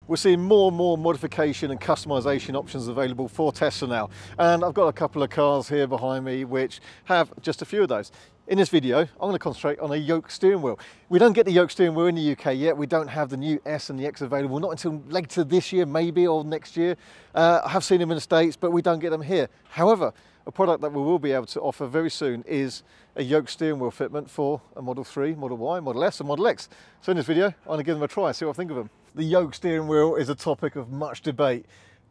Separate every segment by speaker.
Speaker 1: We're seeing more and more modification and customization options available for Tesla now. And I've got a couple of cars here behind me which have just a few of those. In this video, I'm going to concentrate on a Yoke steering wheel. We don't get the Yoke steering wheel in the UK yet. We don't have the new S and the X available, not until later this year, maybe, or next year. I have seen them in the States, but we don't get them here. However, a product that we will be able to offer very soon is a Yoke steering wheel fitment for a Model 3, Model Y, Model S and Model X. So in this video, I'm going to give them a try, see what I think of them. The Yoke steering wheel is a topic of much debate.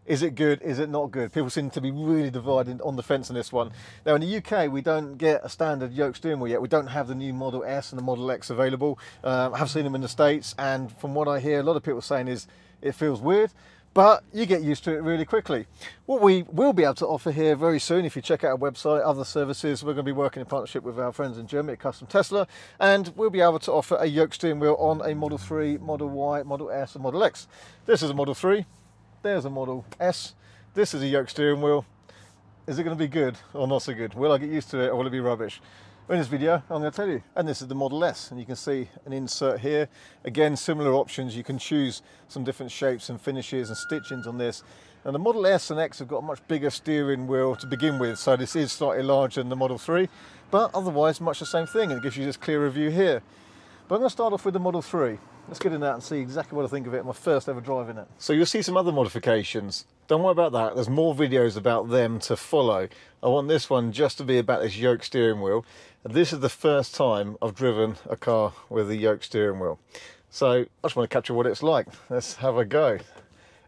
Speaker 1: Is it good? Is it not good? People seem to be really divided on the fence on this one. Now in the UK, we don't get a standard Yoke steering wheel yet. We don't have the new Model S and the Model X available. I have seen them in the States, and from what I hear, a lot of people saying is it feels weird, but you get used to it really quickly. What we will be able to offer here very soon, if you check out our website, other services, we're going to be working in partnership with our friends in Germany at Custom Tesla, and we'll be able to offer a Yoke steering wheel on a Model 3, Model Y, Model S and Model X. This is a Model 3, there's a Model S, this is a Yoke steering wheel. Is it going to be good or not so good? Will I get used to it or will it be rubbish? In this video, I'm going to tell you. And this is the Model S, and you can see an insert here. Again, similar options. You can choose some different shapes and finishes and stitchings on this. And the Model S and X have got a much bigger steering wheel to begin with, so this is slightly larger than the Model 3, but otherwise much the same thing, and it gives you this clearer view here. But I'm going to start off with the Model 3. Let's get in that and see exactly what I think of it, my first ever drive in it. So you'll see some other modifications. Don't worry about that, there's more videos about them to follow. I want this one just to be about this Yoke steering wheel. And this is the first time I've driven a car with a Yoke steering wheel. So I just want to capture what it's like. Let's have a go.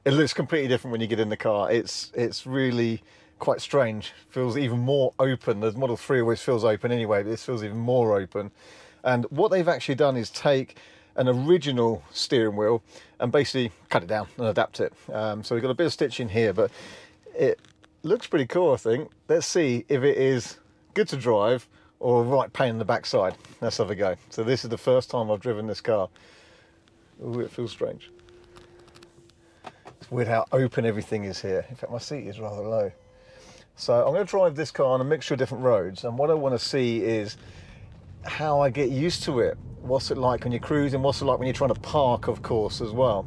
Speaker 1: It looks completely different when you get in the car. It's really quite strange. Feels even more open. The Model 3 always feels open anyway, but this feels even more open. And what they've actually done is take an original steering wheel and basically cut it down and adapt it. So we've got a bit of stitching here, but it looks pretty cool, I think. Let's see if it is good to drive or a right pain in the backside. Let's have a go. So this is the first time I've driven this car. Ooh, it feels strange. It's weird how open everything is here. In fact, my seat is rather low. So I'm going to drive this car on a mixture of different roads, and what I want to see is how I get used to it. What's it like when you're cruising? What's it like when you're trying to park, of course, as well?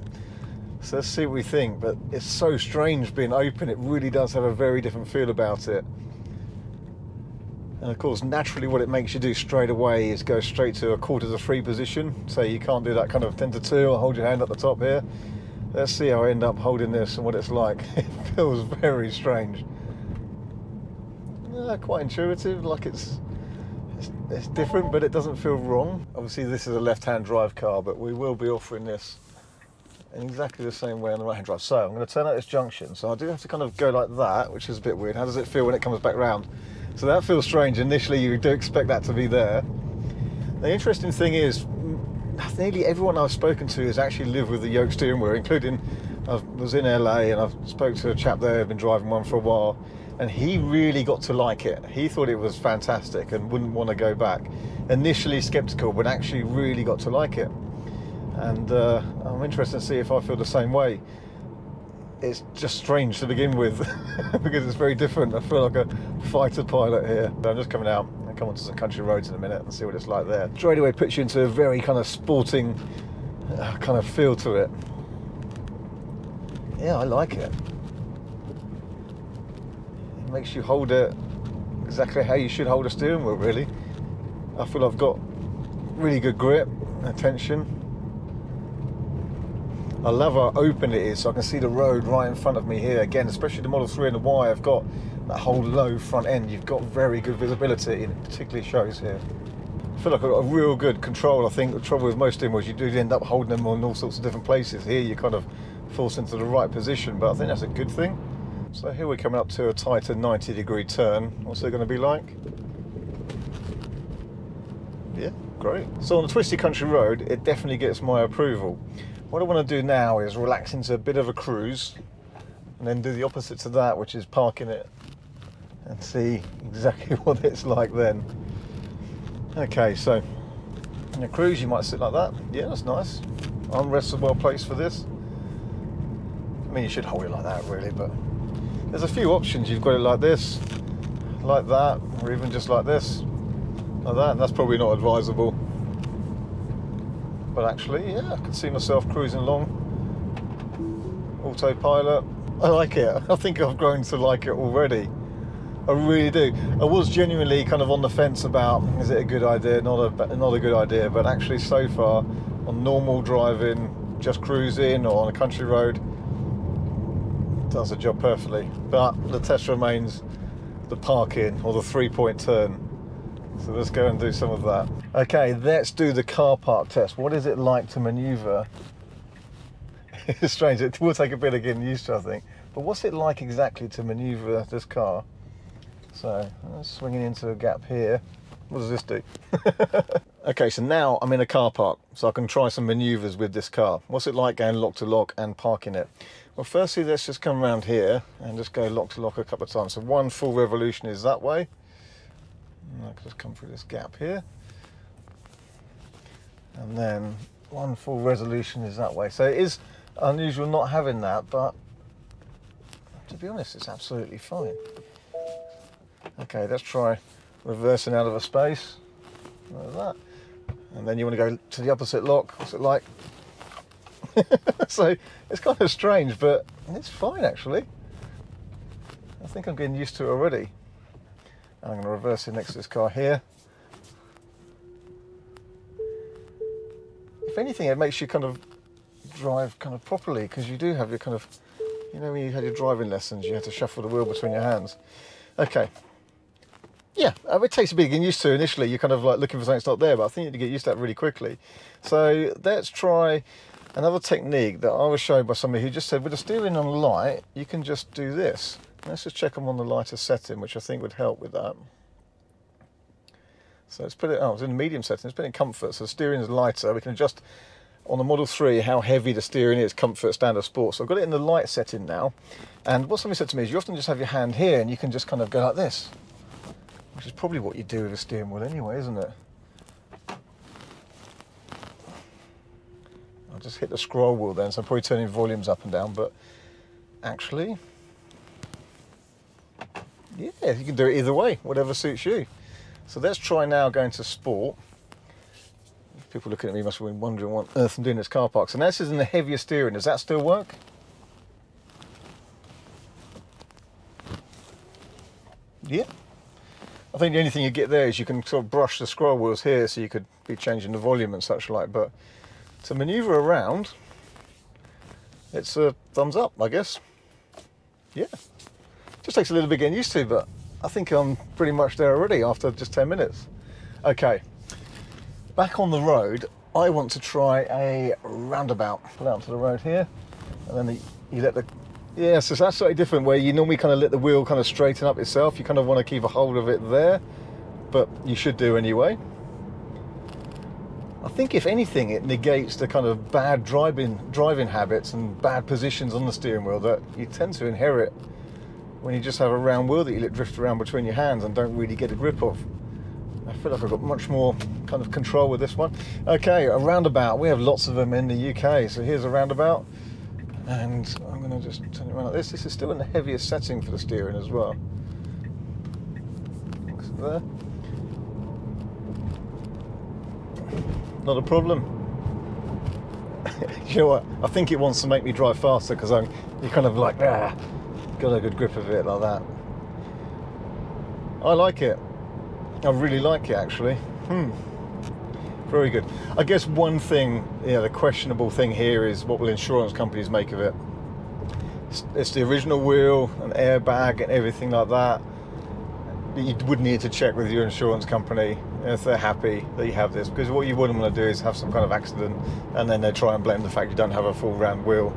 Speaker 1: So let's see what we think. But it's so strange being open. It really does have a very different feel about it. And of course, naturally what it makes you do straight away is go straight to a 1/4 position. So you can't do that kind of 10 to 2 or hold your hand at the top here. Let's see how I end up holding this and what it's like. It feels very strange. Quite intuitive, like it's different, but it doesn't feel wrong. Obviously this is a left-hand drive car, but we will be offering this in exactly the same way on the right-hand drive. So I'm going to turn out this junction. So I do have to kind of go like that, which is a bit weird. How does it feel when it comes back round? So that feels strange. Initially you do expect that to be there. The interesting thing is nearly everyone I've spoken to has actually lived with the Yoke steering wheel, including I was in LA and I've spoke to a chap there who'd been driving one for a while, and he really got to like it. He thought it was fantastic and wouldn't want to go back. Initially skeptical, but actually really got to like it. And I'm interested to see if I feel the same way. It's just strange to begin with because it's very different. I feel like a fighter pilot here. I'm just coming out and come onto some country roads in a minute and see what it's like there. Straight away puts you into a very kind of sporting kind of feel to it. Yeah, I like it. It makes you hold it exactly how you should hold a steering wheel, really. I feel I've got really good grip and tension. I love how open it is, so I can see the road right in front of me here. Again, especially the Model 3 and the Y, I've got that whole low front end. You've got very good visibility, and it particularly shows here. I feel like I've got a real good control. I think the trouble with most steering wheels, you do end up holding them on all sorts of different places. Here you kind of force into the right position, but I think that's a good thing. So here we're coming up to a tighter 90-degree turn. What's it going to be like? Yeah, great. So on a twisty country road, it definitely gets my approval. What I want to do now is relax into a bit of a cruise and then do the opposite to that, which is parking it and see exactly what it's like then. Okay, so in a cruise you might sit like that. Yeah, that's nice. Armrests are well placed for this. I mean, you should hold it like that really, but there's a few options. You've got it like this, like that, or even just like this, like that. That's probably not advisable. But actually, yeah, I can see myself cruising along autopilot. I like it. I think I've grown to like it already. I really do. I was genuinely kind of on the fence about, is it a good idea, not a good idea, but actually so far on normal driving, just cruising or on a country road, it does the job perfectly. But the test remains the parking or the 3-point turn. So let's go and do some of that. Okay, let's do the car park test. What is it like to maneuver? It's strange, it will take a bit of getting used to, I think. But what's it like exactly to maneuver this car? So, swinging into a gap here. What does this do? Okay, so now I'm in a car park, so I can try some manoeuvres with this car. What's it like going lock to lock and parking it? Well, firstly, let's just come around here and just go lock to lock a couple of times. So one full revolution is that way. And I can just come through this gap here. And then one full resolution is that way. So it is unusual not having that, but to be honest, it's absolutely fine. Okay, let's try reversing out of a space, like that. And then you want to go to the opposite lock. What's it like? So it's kind of strange, but it's fine actually. I think I'm getting used to it already. And I'm going to reverse it next to this car here. If anything, it makes you kind of drive kind of properly, because you do have your kind of, you know, when you had your driving lessons, you had to shuffle the wheel between your hands. Okay. Yeah, it takes a bit getting used to initially. You're kind of like looking for something that's not there, but I think you need to get used to that really quickly. So let's try another technique that I was shown by somebody who just said with the steering on light, you can just do this. Let's just check I'm on the lighter setting, which I think would help with that. So let's put it, oh, it's in the medium setting, let's put it in comfort. So the steering is lighter. We can adjust on the Model 3 how heavy the steering is, comfort, standard, sport. So I've got it in the light setting now. And what somebody said to me is you often just have your hand here and you can just kind of go like this, which is probably what you do with a steering wheel anyway, isn't it? I'll just hit the scroll wheel then, so I'm probably turning volumes up and down, but actually, yeah, you can do it either way, whatever suits you. So let's try now going to sport. People looking at me must have been wondering what on earth I'm doing in this car park. So now this is in the heavier steering, does that still work? Yeah. I think the only thing you get there is you can sort of brush the scroll wheels here, so you could be changing the volume and such like, but to manoeuvre around, it's a thumbs up, I guess. Yeah. Just takes a little bit getting used to, but I think I'm pretty much there already after just 10 minutes. Okay, back on the road, I want to try a roundabout. Pull out to the road here, and then you let the, yeah, so that's slightly different, where you normally kind of let the wheel kind of straighten up itself. You kind of want to keep a hold of it there, but you should do anyway. I think if anything, it negates the kind of bad driving habits and bad positions on the steering wheel that you tend to inherit when you just have a round wheel that you let drift around between your hands and don't really get a grip of. I feel like I've got much more kind of control with this one. Okay, a roundabout. We have lots of them in the UK. So here's a roundabout. And I'm going to just turn it around like this. This is still in the heaviest setting for the steering as well. There. Not a problem. You know what? I think it wants to make me drive faster because you're kind of like, got a good grip of it like that. I like it. I really like it actually. Very good. I guess one thing, the questionable thing here is what will insurance companies make of it? It's the original wheel, an airbag and everything like that. You would need to check with your insurance company if they're happy that you have this, because what you wouldn't want to do is have some kind of accident and then they try and blame the fact you don't have a full round wheel.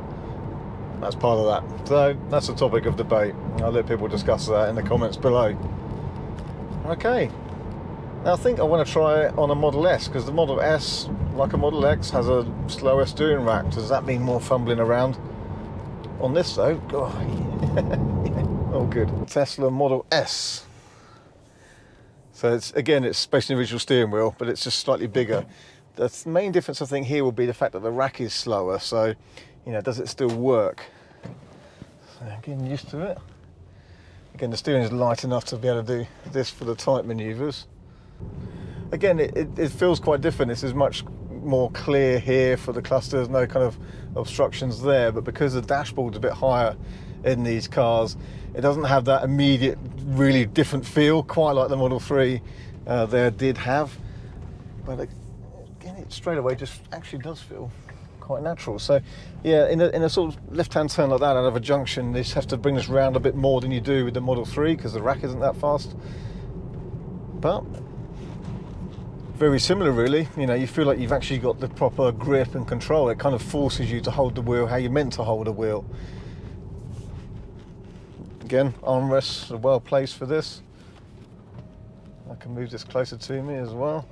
Speaker 1: That's part of that. So that's a topic of debate. I'll let people discuss that in the comments below. Okay. Now I think I want to try it on a Model S, because the Model S, like a Model X, has a slower steering rack. Does that mean more fumbling around? On this though, oh good. Tesla Model S. So it's based on the original steering wheel, but it's just slightly bigger. The main difference I think here will be the fact that the rack is slower. So, does it still work? So I'm getting used to it. Again, the steering is light enough to be able to do this for the tight manoeuvres. Again, it feels quite different. This is much more clear here for the clusters, no kind of obstructions there, but because the dashboard's a bit higher in these cars, it doesn't have that immediate, really different feel, quite like the Model 3 there did have. But again, it straight away just actually does feel quite natural. So yeah, in a sort of left-hand turn like that out of a junction, you just have to bring this round a bit more than you do with the Model 3 because the rack isn't that fast. But very similar really, you know, you feel like you've actually got the proper grip and control. It kind of forces you to hold the wheel how you're meant to hold a wheel. Again, armrests are well placed for this. I can move this closer to me as well.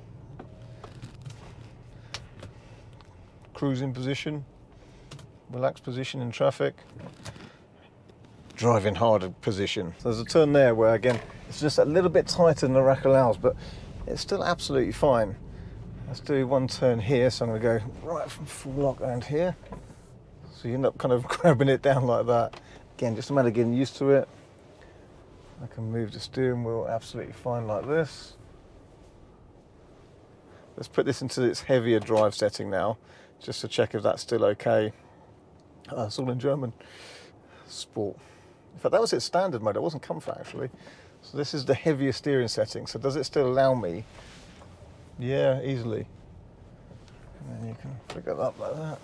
Speaker 1: Cruising position, relaxed position in traffic, driving harder position. So there's a turn there where again it's just a little bit tighter than the rack allows, but it's still absolutely fine. Let's do one turn here, so I'm going to go right from full lock around here. So you end up kind of grabbing it down like that. Again, just a matter of getting used to it. I can move the steering wheel absolutely fine like this. Let's put this into its heavier drive setting now, just to check if that's still okay. It's all in German. Sport. In fact, that was its standard mode. It wasn't comfort actually. So this is the heavier steering setting. So does it still allow me? Yeah, easily. And then you can pick it up like that.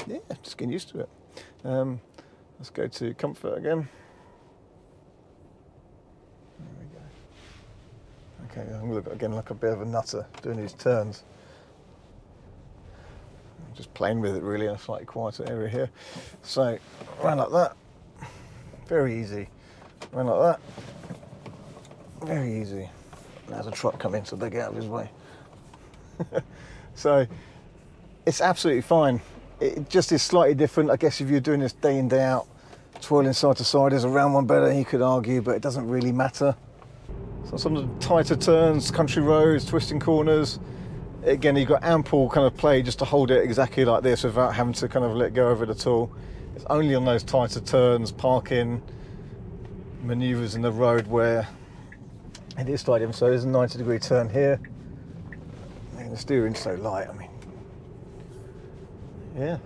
Speaker 1: Yeah, just getting used to it. Let's go to comfort again. Okay, I'm going to look again like a bit of a nutter doing these turns. I'm just playing with it really in a slightly quieter area here. So, round like that, very easy. Round like that, very easy. There's a truck coming, so they get out of his way. So, it's absolutely fine. It just is slightly different. I guess if you're doing this day in, day out, twirling side to side, is a round one better, you could argue, but it doesn't really matter. So some of the tighter turns, country roads, twisting corners, again you've got ample kind of play just to hold it exactly like this without having to kind of let go of it at all. It's only on those tighter turns, parking, manoeuvres in the road where it is slightly, so there's a 90-degree turn here. And the steering's so light, I mean, yeah.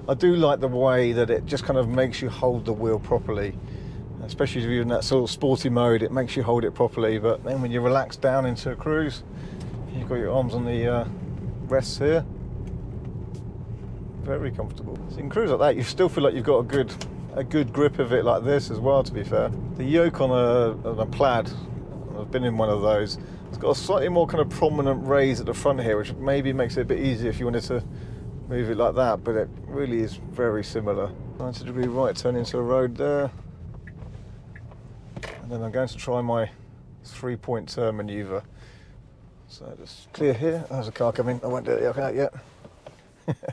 Speaker 1: I do like the way that it just kind of makes you hold the wheel properly. Especially if you're in that sort of sporty mode, it makes you hold it properly, but then when you relax down into a cruise, you've got your arms on the rests here. Very comfortable. So in cruise like that, you still feel like you've got a good grip of it like this as well, to be fair. The yoke on a plaid, I've been in one of those, it's got a slightly more kind of prominent raise at the front here, which maybe makes it a bit easier if you wanted to move it like that, but it really is very similar. 90-degree right turn into a road there. And then I'm going to try my 3-point turn manoeuvre. So just clear here. There's a car coming. I won't do it out yet.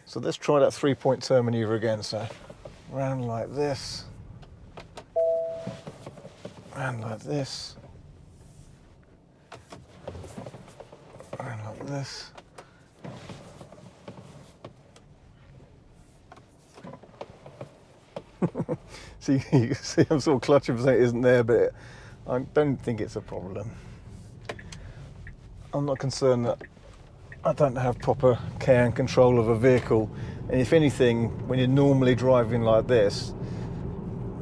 Speaker 1: So let's try that 3-point turn manoeuvre again. So round like this, round like this, round like this. See, you can see I'm sort of clutching for something that isn't there, but I don't think it's a problem. I'm not concerned that I don't have proper care and control of a vehicle, and if anything, when you're normally driving like this,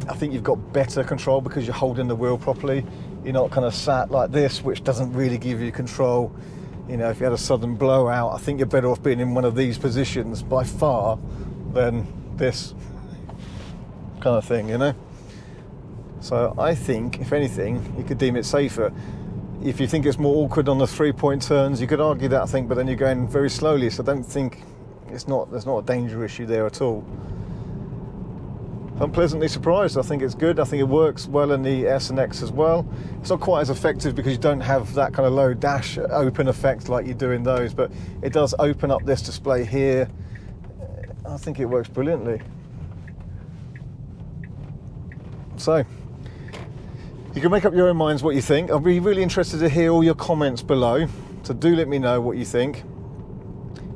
Speaker 1: I think you've got better control because you're holding the wheel properly. You're not kind of sat like this, which doesn't really give you control. You know, if you had a sudden blowout, I think you're better off being in one of these positions by far than this kind of thing, you know. So I think, if anything, you could deem it safer. If you think it's more awkward on the 3-point turns, you could argue that, I think, but then you're going very slowly, so I don't think there's not a danger issue there at all. I'm pleasantly surprised. I think it's good. I think it works well in the S and X as well. It's not quite as effective because you don't have that kind of low dash open effect like you do in those, but it does open up this display here. I think it works brilliantly. So, you can make up your own minds what you think. I'll be really interested to hear all your comments below. So do let me know what you think.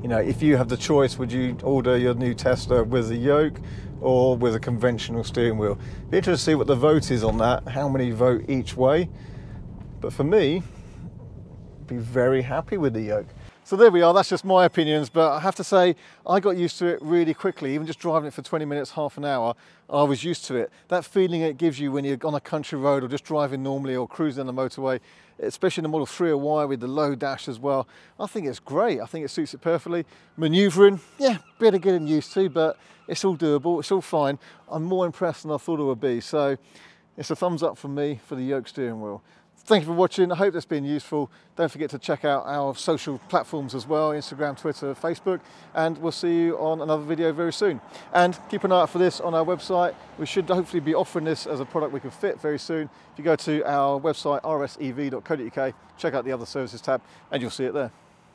Speaker 1: You know, if you have the choice, would you order your new Tesla with the yoke? or with a conventional steering wheel. Be interested to see what the vote is on that, how many vote each way. But for me, be very happy with the Yoke. So there we are, that's just my opinions, but I have to say, I got used to it really quickly. Even just driving it for 20 minutes, half an hour, I was used to it. That feeling it gives you when you're on a country road or just driving normally or cruising on the motorway, especially in the Model 3 with the low dash as well, I think it's great. I think it suits it perfectly. Manoeuvring, yeah, bit of getting used to, but it's all doable, it's all fine. I'm more impressed than I thought it would be. So it's a thumbs up from me for the Yoke steering wheel. Thank you for watching. I hope that's been useful. Don't forget to check out our social platforms as well, Instagram, Twitter, Facebook, and we'll see you on another video very soon. And keep an eye out for this on our website. We should hopefully be offering this as a product we can fit very soon. If you go to our website, rsev.co.uk, check out the other services tab, and you'll see it there.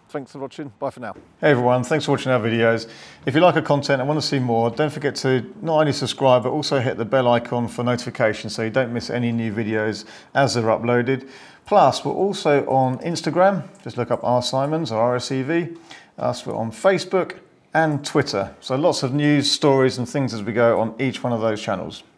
Speaker 1: Thanks for watching. Bye for now. Hey everyone, thanks for watching our videos. If you like our content and want to see more, don't forget to not only subscribe, but also hit the bell icon for notifications so you don't miss any new videos as they're uploaded. Plus, we're also on Instagram. Just look up R Simons or RSEV. We're on Facebook and Twitter. So lots of news, stories and things as we go on each one of those channels.